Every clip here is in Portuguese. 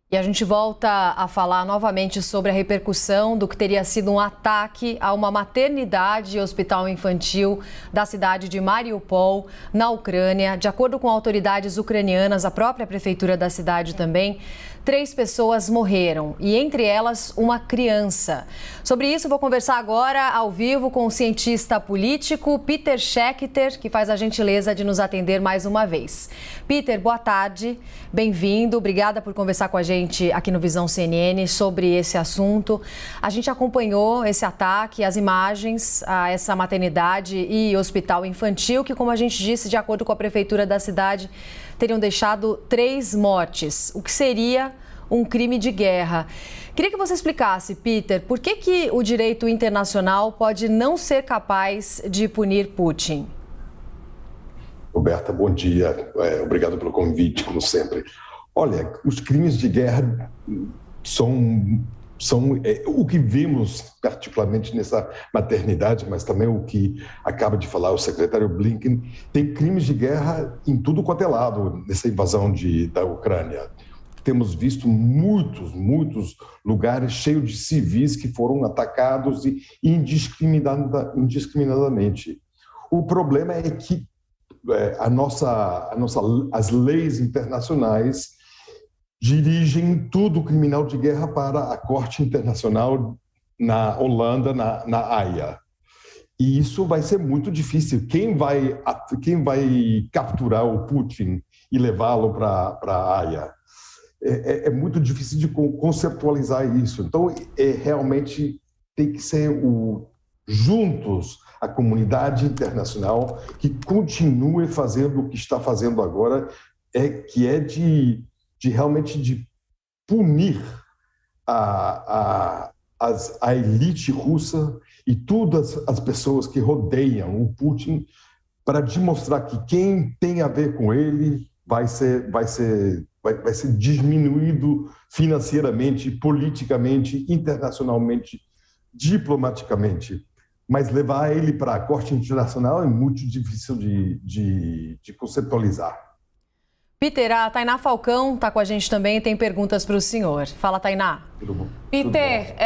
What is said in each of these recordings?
E a gente volta a falar novamente sobre a repercussão do que teria sido um ataque a uma maternidade e hospital infantil da cidade de Mariupol, na Ucrânia. De acordo com autoridades ucranianas, a própria prefeitura da cidade também, 3 pessoas morreram e entre elas uma criança. Sobre isso vou conversar agora ao vivo com o cientista político Peter Schechter, que faz a gentileza de nos atender mais uma vez. Peter, boa tarde, bem-vindo, obrigada por conversar com a gente aqui no Visão CNN sobre esse assunto. A gente acompanhou esse ataque, as imagens a essa maternidade e hospital infantil que, como a gente disse, de acordo com a prefeitura da cidade, teriam deixado 3 mortes, o que seria um crime de guerra. Queria que você explicasse, Peter, por que o direito internacional pode não ser capaz de punir Putin? Roberta, bom dia. Obrigado pelo convite, como sempre. Olha, os crimes de guerra são o que vimos particularmente nessa maternidade, mas também o que acaba de falar o secretário Blinken, tem crimes de guerra em tudo quanto é lado nessa invasão da Ucrânia. Temos visto muitos lugares cheios de civis que foram atacados indiscriminadamente. O problema é que as leis internacionais dirigem tudo criminal de guerra para a Corte Internacional na Holanda, na Haia. E isso vai ser muito difícil. Quem vai capturar o Putin e levá-lo para a Haia? É muito difícil de conceptualizar isso. Então, realmente tem que ser juntos a comunidade internacional que continue fazendo o que está fazendo agora, que é de realmente de punir a elite russa e todas as pessoas que rodeiam o Putin, para demonstrar que quem tem a ver com ele vai ser diminuído financeiramente, politicamente, internacionalmente, diplomaticamente. Mas levar ele para a Corte Internacional é muito difícil de conceptualizar. Peter, a Tainá Falcão está com a gente também e tem perguntas para o senhor. Fala, Tainá. Tudo bom? Peter,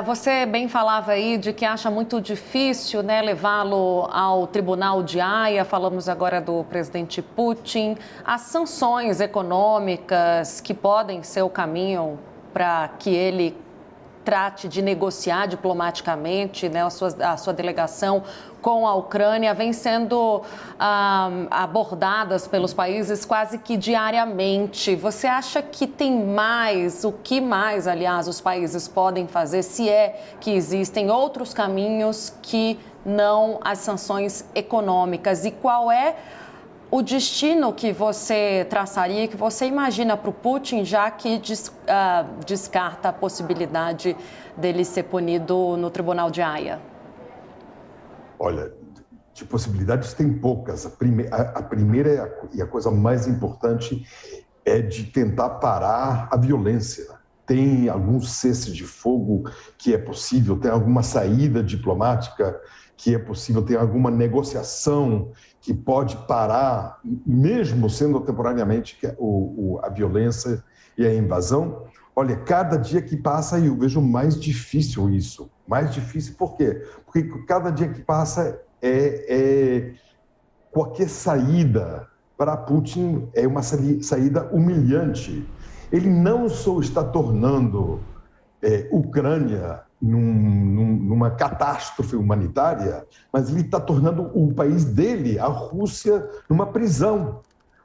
você bem falava aí de que acha muito difícil, né, levá-lo ao Tribunal de Haia. Falamos agora do presidente Putin. As sanções econômicas que podem ser o caminho para que ele trate de negociar diplomaticamente, né, a sua delegação com a Ucrânia, vem sendo abordadas pelos países quase que diariamente. Você acha que tem mais, o que mais, aliás, os países podem fazer, se é que existem outros caminhos que não as sanções econômicas? E qual é o destino que você traçaria, que você imagina para o Putin, já que descarta a possibilidade dele ser punido no Tribunal de Haia? Olha, de possibilidades tem poucas. A primeira e a coisa mais importante é de tentar parar a violência. Tem algum cesse de fogo que é possível, tem alguma saída diplomática que é possível, tem alguma negociação que pode parar, mesmo sendo temporariamente, a violência e a invasão. Olha, cada dia que passa eu vejo mais difícil isso. Mais difícil por quê? Porque cada dia que passa qualquer saída para Putin é uma saída humilhante. Ele não só está tornando Ucrânia numa catástrofe humanitária, mas ele está tornando o país dele, a Rússia, numa prisão.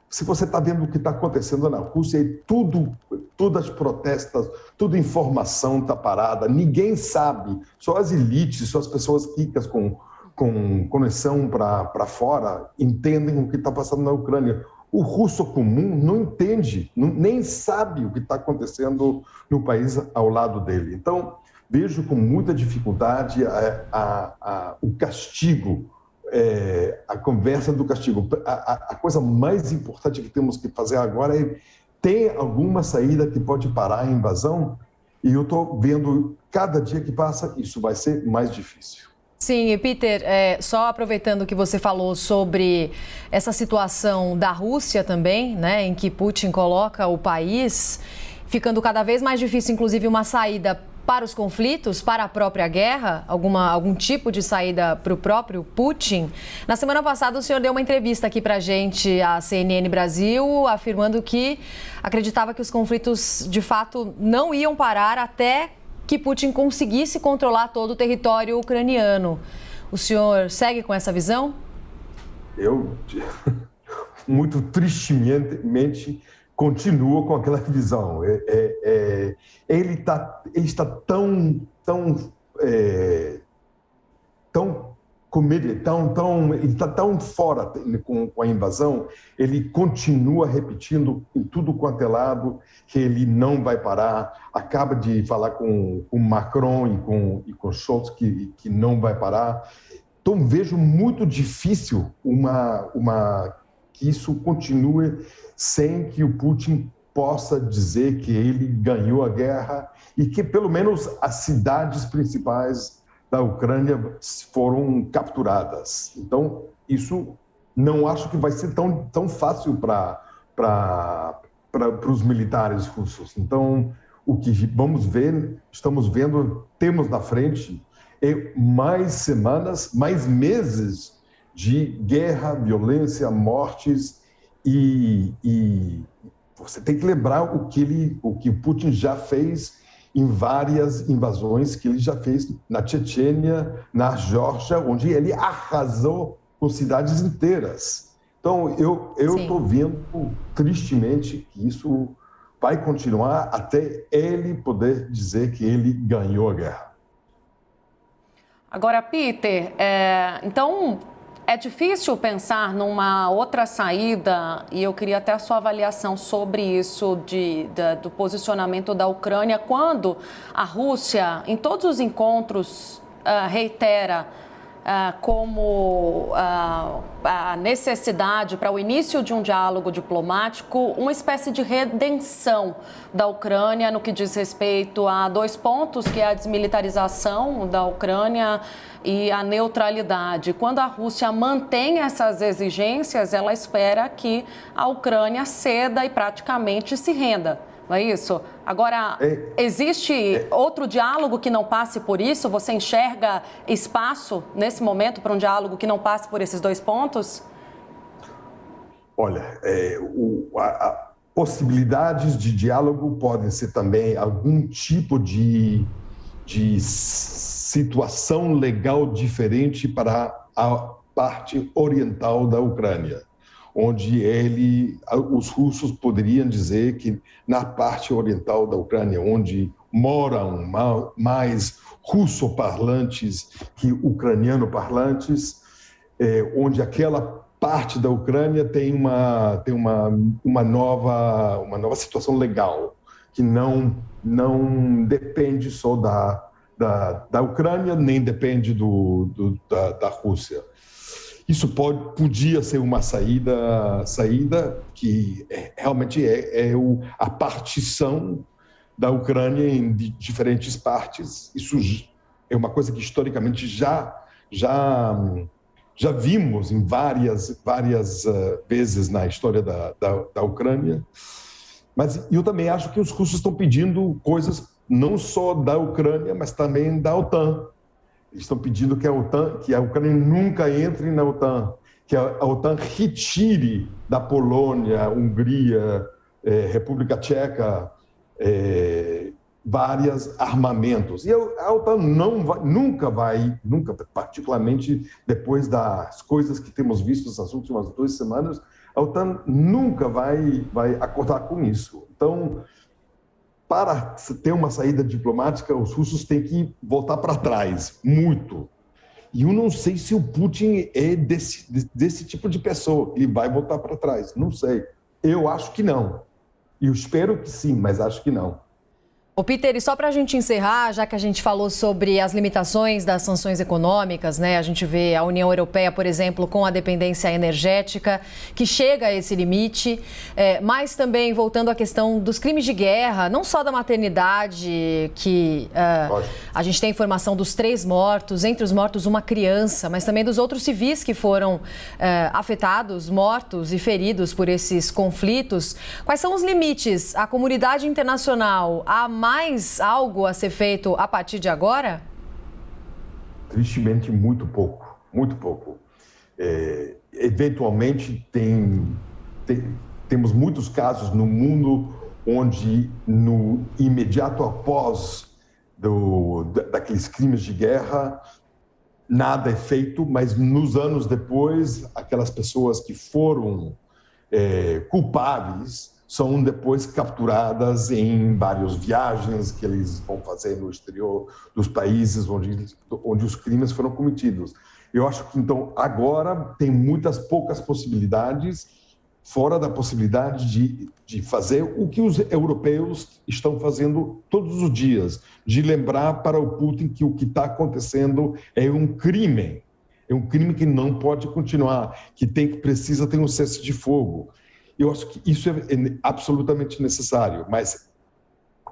Se você está vendo o que está acontecendo na Rússia, todas as protestas, toda a informação está parada, ninguém sabe, só as elites, só as pessoas ricas com conexão para fora entendem o que está passando na Ucrânia. O russo comum não entende, nem sabe o que está acontecendo no país ao lado dele. Então, vejo com muita dificuldade o castigo, a conversa do castigo. A coisa mais importante que temos que fazer agora é ter alguma saída que pode parar a invasão, e eu estou vendo, cada dia que passa, isso vai ser mais difícil. Sim, e Peter, só aproveitando que você falou sobre essa situação da Rússia também, né, em que Putin coloca o país, ficando cada vez mais difícil, inclusive, uma saída para os conflitos, para a própria guerra, algum tipo de saída para o próprio Putin. Na semana passada, o senhor deu uma entrevista aqui para a gente, a CNN Brasil, afirmando que acreditava que os conflitos, de fato, não iam parar até que Putin conseguisse controlar todo o território ucraniano. O senhor segue com essa visão? Eu, muito tristemente, continuo com aquela visão. Ele está tão com medo, ele está tão fora com a invasão, ele continua repetindo em tudo quanto é lado que ele não vai parar. Acaba de falar com Macron e com Scholz que não vai parar. Então vejo muito difícil que isso continue sem que o Putin possa dizer que ele ganhou a guerra e que pelo menos as cidades principais da Ucrânia foram capturadas. Então, isso não acho que vai ser tão fácil para os militares russos. Então, o que estamos vendo, temos na frente mais semanas, mais meses de guerra, violência, mortes e você tem que lembrar o que o Putin já fez em várias invasões que ele já fez na Chechênia, na Geórgia, onde ele arrasou com cidades inteiras. Então, eu estou vendo tristemente que isso vai continuar até ele poder dizer que ele ganhou a guerra. Agora, Peter, então é difícil pensar numa outra saída, e eu queria até a sua avaliação sobre isso, do posicionamento da Ucrânia, quando a Rússia, em todos os encontros, reitera como a necessidade para o início de um diálogo diplomático, uma espécie de redenção da Ucrânia no que diz respeito a dois pontos, que é a desmilitarização da Ucrânia e a neutralidade. Quando a Rússia mantém essas exigências, ela espera que a Ucrânia ceda e praticamente se renda. Não é isso? Agora, existe outro diálogo que não passe por isso? Você enxerga espaço, nesse momento, para um diálogo que não passe por esses dois pontos? Olha, possibilidades de diálogo podem ser também algum tipo de situação legal diferente para a parte oriental da Ucrânia, onde os russos poderiam dizer que na parte oriental da Ucrânia, onde moram mais russo-parlantes que ucraniano-parlantes, onde aquela parte da Ucrânia tem uma nova situação legal, que não depende só da Ucrânia, nem depende da Rússia. Isso podia ser uma saída que realmente a partição da Ucrânia em diferentes partes. Isso é uma coisa que historicamente já vimos em várias vezes na história da Ucrânia. Mas eu também acho que os russos estão pedindo coisas não só da Ucrânia, mas também da OTAN. Eles estão pedindo que a Ucrânia nunca entre na OTAN, que a OTAN retire da Polônia, Hungria, República Tcheca, vários armamentos. E a OTAN nunca, particularmente depois das coisas que temos visto nas últimas 2 semanas, a OTAN nunca vai acordar com isso. Então, para ter uma saída diplomática, os russos têm que voltar para trás, muito. E eu não sei se o Putin é desse tipo de pessoa, ele vai voltar para trás, não sei. Eu acho que não. Eu espero que sim, mas acho que não. Ô Peter, e só para a gente encerrar, já que a gente falou sobre as limitações das sanções econômicas, né? A gente vê a União Europeia, por exemplo, com a dependência energética, que chega a esse limite, mas também voltando à questão dos crimes de guerra, não só da maternidade, que a gente tem informação dos 3 mortos, entre os mortos uma criança, mas também dos outros civis que foram afetados, mortos e feridos por esses conflitos. Quais são os limites? A comunidade internacional, mais algo a ser feito a partir de agora? Tristemente, muito pouco, muito pouco. Eventualmente, temos muitos casos no mundo onde, no imediato após daqueles crimes de guerra, nada é feito, mas nos anos depois, aquelas pessoas que foram culpáveis são depois capturadas em várias viagens que eles vão fazer no exterior dos países onde os crimes foram cometidos. Eu acho que, então, agora tem poucas possibilidades, fora da possibilidade de fazer o que os europeus estão fazendo todos os dias, de lembrar para o Putin que o que está acontecendo é um crime que não pode continuar, que precisa ter um cessar de fogo. Eu acho que isso é absolutamente necessário, mas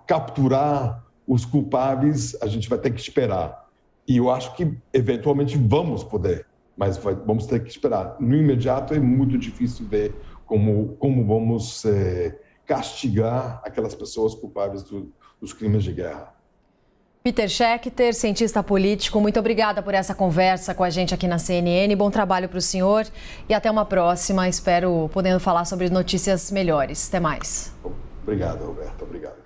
capturar os culpáveis a gente vai ter que esperar. E eu acho que, eventualmente, vamos poder, mas vamos ter que esperar. No imediato, é muito difícil ver como vamos castigar aquelas pessoas culpáveis dos crimes de guerra. Peter Schechter, cientista político, muito obrigada por essa conversa com a gente aqui na CNN. Bom trabalho para o senhor e até uma próxima. Espero podendo falar sobre notícias melhores. Até mais. Obrigado, Roberto. Obrigado.